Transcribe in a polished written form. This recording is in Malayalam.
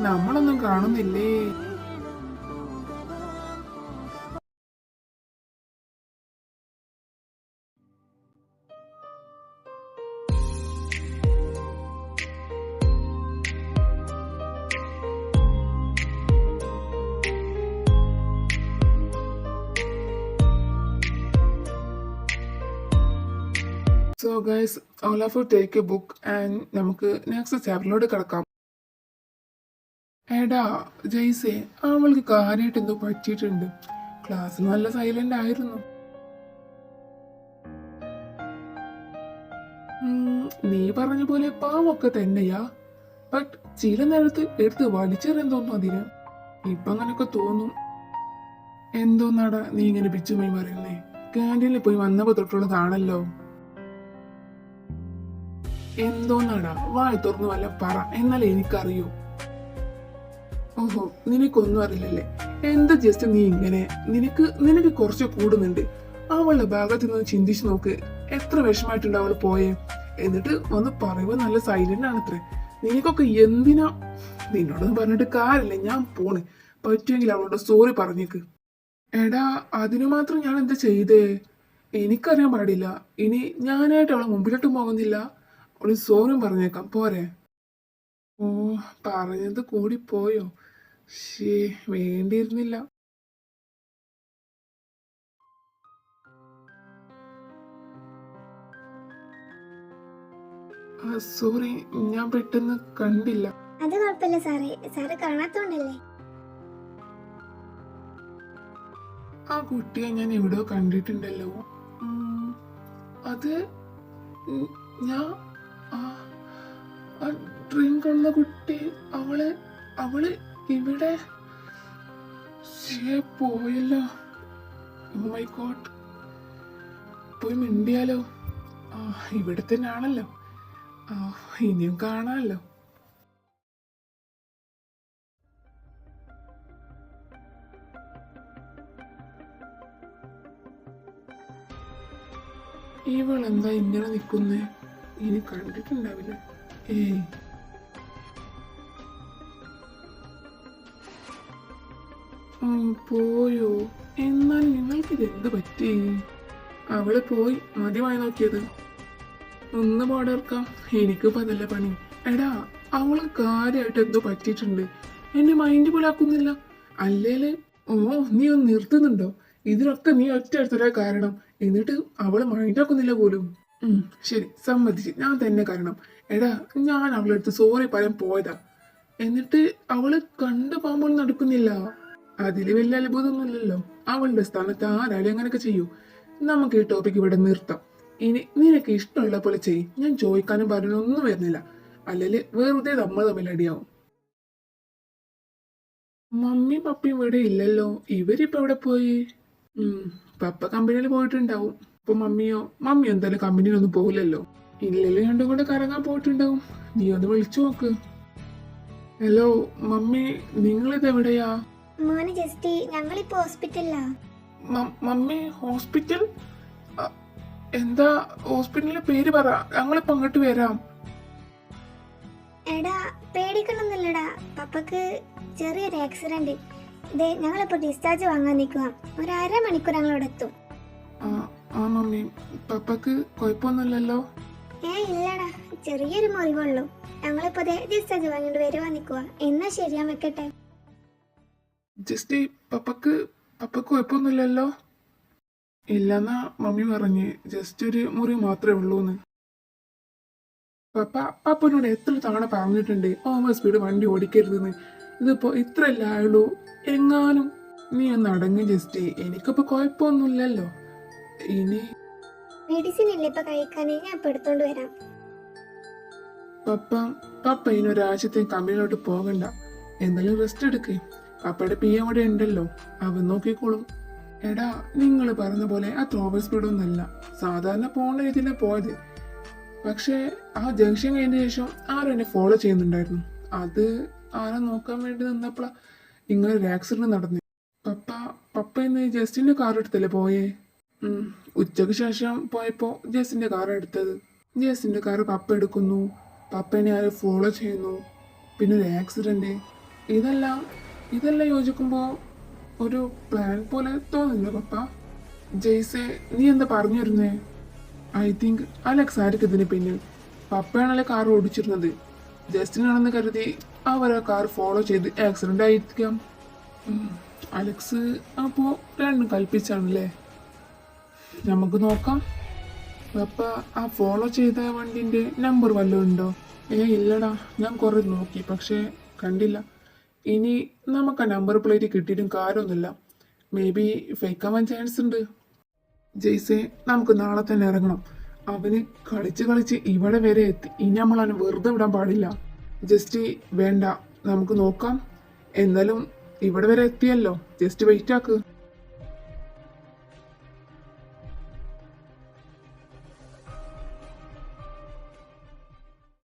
നമ്മളൊന്നും കാണുന്നില്ലേ? So guys, all of you take A book and നമുക്ക് നെക്സ്റ്റ് ചാപ്റ്ററിലോട്ട് കിടക്കാം. എടാ ജയ്സേ, അവൾക്ക് കാര്യമായിട്ട് എന്തോ പറ്റിയിട്ടുണ്ട്. ക്ലാസ് നല്ല സൈലന്റ് ആയിരുന്നു. നീ പറഞ്ഞ പോലെ പാവൊക്കെ തന്നെയാ. ബട്ട് ചില നേരത്ത് എടുത്ത് വലിച്ചെറിയെന്തോന്നു അതിന്. ഇപ്പൊ അങ്ങനൊക്കെ തോന്നും. എന്തോന്നാടാ നീ ഇങ്ങനെ പിച്ചുമായി പറയുന്നേ? ക്യാൻറ്റീനിൽ പോയി വന്നപ്പോ തൊട്ടുള്ളതാണല്ലോ. എന്തോന്നാടാ വായി തുറന്നു വല്ല പറ, എന്നാലേ എനിക്കറിയൂ. ഓഹോ, നിനക്കൊന്നും അറിയില്ലല്ലേ? എന്താ ജസ്റ്റ് നീ ഇങ്ങനെ? നിനക്ക് കുറച്ച് കൂടുന്നുണ്ട്. അവളുടെ ഭാഗത്ത് നിന്ന് ചിന്തിച്ചു നോക്ക്. എത്ര വിഷമായിട്ടുണ്ട് അവള് പോയേ. എന്നിട്ട് ഒന്ന് പറയുമ്പോ നല്ല സൈലന്റ് ആണത്രേ. നിനക്കൊക്കെ എന്തിനാ? നിന്നോടൊന്നും പറഞ്ഞിട്ട് കാര്യമില്ല, ഞാൻ പോണ്. പറ്റുമെങ്കിൽ അവളോട് സോറി പറഞ്ഞേക്ക്. എടാ അതിനു മാത്രം ഞാൻ എന്താ ചെയ്തേ? എനിക്കറിയാൻ പാടില്ല. ഇനി ഞാനായിട്ട് അവളെ മുമ്പിലോട്ട് പോകുന്നില്ല. ഒരു സോറിയും പറഞ്ഞേക്കാം, പോരെ? ഓ, പറഞ്ഞത് കൂടി പോയോ? ശേ, വേണ്ടിയിരുന്നില്ല. സോറി, ഞാൻ പെട്ടെന്ന് കണ്ടില്ല. അത് കുഴപ്പമില്ല സാറേ, സാറ് കാണാത്തോണ്ടല്ലേ. ആ കുട്ടിയെ ഞാൻ എവിടെയോ കണ്ടിട്ടുണ്ടല്ലോ. അത് ഞാൻ ആ ഡ്രിങ്ക് ഉള്ള കുട്ടി, അവള് ഇവിടെ പോയല്ലോ. ഓ മൈ ഗോഡ്, പോയി മിണ്ടിയാലോ? ഇവിടെ തന്നെ ആണല്ലോ. ഇനിയും കാണാമല്ലോ. ഇവളെന്താ ഇങ്ങനെ നിൽക്കുന്നേ? ഇനി കണ്ടിട്ടുണ്ടാവില്ല. ഏയ്, പോയോ? എന്നാൽ നിങ്ങൾക്കിത് എന്ത് പറ്റി? അവള് പോയി, മതിയായി നോക്കിയത്. ഒന്ന് പാടർക്കാം, എനിക്കിപ്പോ അതല്ല പണി. എടാ, അവള് കാര്യമായിട്ട് എന്തോ പറ്റിയിട്ടുണ്ട്. എന്റെ മൈൻഡ് പോലാക്കുന്നില്ല. അല്ലേല് നീ ഒന്ന് നിർത്തുന്നുണ്ടോ? ഇതിനൊക്കെ നീ ഒറ്റ എടുത്തൊരാ കാരണം. എന്നിട്ട് അവള് മൈൻഡാക്കുന്നില്ല പോലും. ശരി, സമ്മതിച്ച്, ഞാൻ തന്നെ കാരണം. എടാ, ഞാൻ അവളെടുത്ത് സോറി പറയാൻ പോയതാ. എന്നിട്ട് അവള് കണ്ടു പോകുമ്പോൾ നടക്കുന്നില്ല. അതില് വലിയ അത്ഭുതമൊന്നുമില്ലല്ലോ. അവളുടെ സ്ഥാനത്ത് ആരാലും അങ്ങനെയൊക്കെ ചെയ്യൂ. നമുക്ക് ഈ ടോപ്പിക് ഇവിടെ നിർത്താം. ഇനി നിനക്ക് ഇഷ്ടമുള്ള പോലെ ചെയ്യ്. ഞാൻ ചോദിക്കാനും പറയാനൊന്നും വരുന്നില്ല. അല്ലെങ്കിൽ വെറുതെ നമ്മൾ തമ്മിൽ അടിയാവും. മമ്മി പപ്പയും ഇവിടെ ഇല്ലല്ലോ. ഇവരിപ്പോ എവിടെ പോയി? പപ്പ കമ്പനിയിൽ പോയിട്ടുണ്ടാവും. ഇപ്പൊ മമ്മി എന്തായാലും കമ്പനിയിലൊന്നും പോകില്ലല്ലോ. ഇല്ലല്ലോ, രണ്ടും കൂടെ കറങ്ങാൻ പോയിട്ടുണ്ടാവും. നീ ഒന്ന് വിളിച്ചു നോക്ക്. ഹലോ മമ്മി, നിങ്ങളിത് എവിടെയാ? മോനെ ജസ്റ്റ്, ഞങ്ങളിപ്പോ ഹോസ്പിറ്റലിലാ. Mummy hospital? എന്താ ഹോസ്പിറ്റലിന്റെ പേര് പറ, ഞങ്ങളിപ്പോ അങ്ങോട്ട് വരാം. എടാ പേടിക്കണമെന്നില്ലടാ, പപ്പക്ക് ചെറിയൊരു ആക്സിഡന്റ്. ഇതേ ഞങ്ങളിപ്പോ ഡിസ്ചാർജ് വാങ്ങാൻ നിൽക്കുക. ഒരു അരമണിക്കൂർ ഞങ്ങളോട് എത്തും. മമ്മി, പപ്പക്ക് കുഴപ്പമൊന്നുമില്ലല്ലോ? ഇല്ലടാ, ചെറിയൊരു മുറിവുള്ളൂ. ഞങ്ങളിപ്പോ ഡിസ്ചാർജ് വാങ്ങിട്ട് വരുവാ നിൽക്കുക. എന്നാ ശരി, ഞാൻ വെക്കട്ടെ. ജസ്റ്റ് പപ്പക്ക് കുഴപ്പമൊന്നുമില്ലല്ലോ? ഇല്ലെന്നാ മമ്മി പറഞ്ഞ്. ജസ്റ്റ് ഒരു മുറി മാത്രമേ ഉള്ളൂന്ന്. പപ്പനോട് എത്ര തവണ പറഞ്ഞിട്ടുണ്ട് ഓവർ സ്പീഡ് വണ്ടി ഓടിക്കരുതെന്ന്. ഇതിപ്പോ ഇത്രയല്ലേ ആയുള്ളൂ. എങ്ങാനും നീ ഒന്ന് അടങ്ങി ജസ്റ്റ്. എനിക്കിപ്പോ കുഴപ്പമൊന്നുമില്ലല്ലോ. ഇനി മെഡിസിൻ ഇല്ല ഇപ്പൊ കഴിക്കാൻ, ഞാൻ ഇപ്പൊ എടുത്തോണ്ട് വരാം. പപ്പ ഇനി ഒരാഴ്ചത്തേക്ക് കമ്പനിയിലോട്ട് പോകണ്ട. എന്തായാലും റെസ്റ്റ് എടുക്കേ. പപ്പയുടെ പി എം കൂടെ ഉണ്ടല്ലോ, അവൻ നോക്കിക്കോളും. എടാ, നിങ്ങൾ പറഞ്ഞ പോലെ അത്ര ഓവർ സ്പീഡൊന്നല്ല. സാധാരണ പോകേണ്ട രീതിയിലാണ് പോയത്. പക്ഷേ ആ ജംഗ്ഷൻ കഴിഞ്ഞ ശേഷം ആരും എന്നെ ഫോളോ ചെയ്യുന്നുണ്ടായിരുന്നു. അത് ആരെ നോക്കാൻ വേണ്ടി നിന്നപ്പോഴാ ഇങ്ങനെ ഒരു ആക്സിഡന്റ് നടന്നു. പപ്പ ഇന്ന് ജസ്റ്റിന്റെ കാർ എടുത്തല്ലേ പോയേ? ഉച്ചക്ക് ശേഷം പോയപ്പോ ജസ്റ്റിന്റെ കാർ എടുത്തത്. ജസ്റ്റിന്റെ കാർ പപ്പ എടുക്കുന്നു. പപ്പനെ ആരും ഫോളോ ചെയ്യുന്നു. പിന്നെ ഒരു ആക്സിഡന്റ്. ഇതെല്ലാം ഇതെല്ലാം യോജിക്കുമ്പോ ഒരു പ്ലാൻ പോലെ തോന്നില്ല പപ്പ. ജെയ്സെ, നീ എന്താ പറഞ്ഞു വരുന്നേ? ഐ തിങ്ക് അലക്സ് ആയിരിക്കും ഇതിന് പിന്നിൽ. പപ്പയാണല്ലേ കാർ ഓടിച്ചിരുന്നത്. ജസ്റ്റിനാണെന്ന് കരുതി അവരെ കാർ ഫോളോ ചെയ്ത് ആക്സിഡന്റ് ആയിരിക്കാം. അലക്സ് അപ്പോ രണ്ടും കൽപ്പിച്ചാണല്ലേ? നമുക്ക് നോക്കാം. പപ്പ, ആ ഫോളോ ചെയ്ത വണ്ടിന്റെ നമ്പർ വല്ലതും ഉണ്ടോ? ഇല്ലടാ, ഞാൻ കുറെ നോക്കി പക്ഷെ കണ്ടില്ല. ഇനി നമുക്ക് ആ നമ്പർ പ്ലേറ്റ് കിട്ടിയിട്ടും കാര്യമൊന്നുമില്ല. മേ ബി ഫേക്കാവാൻ ചാൻസ് ഉണ്ട്. ജെയ്സെ, നമുക്ക് നാളെ തന്നെ ഇറങ്ങണം. അവന് കളിച്ച് കളിച്ച് ഇവിടെ വരെ എത്തി. ഇനി നമ്മൾ അവന് വെറുതെ വിടാൻ പാടില്ല. ജസ്റ്റ് വേണ്ട, നമുക്ക് നോക്കാം. എന്നാലും ഇവിടെ വരെ എത്തിയല്ലോ, ജസ്റ്റ് വെയിറ്റ് ആക്ക്.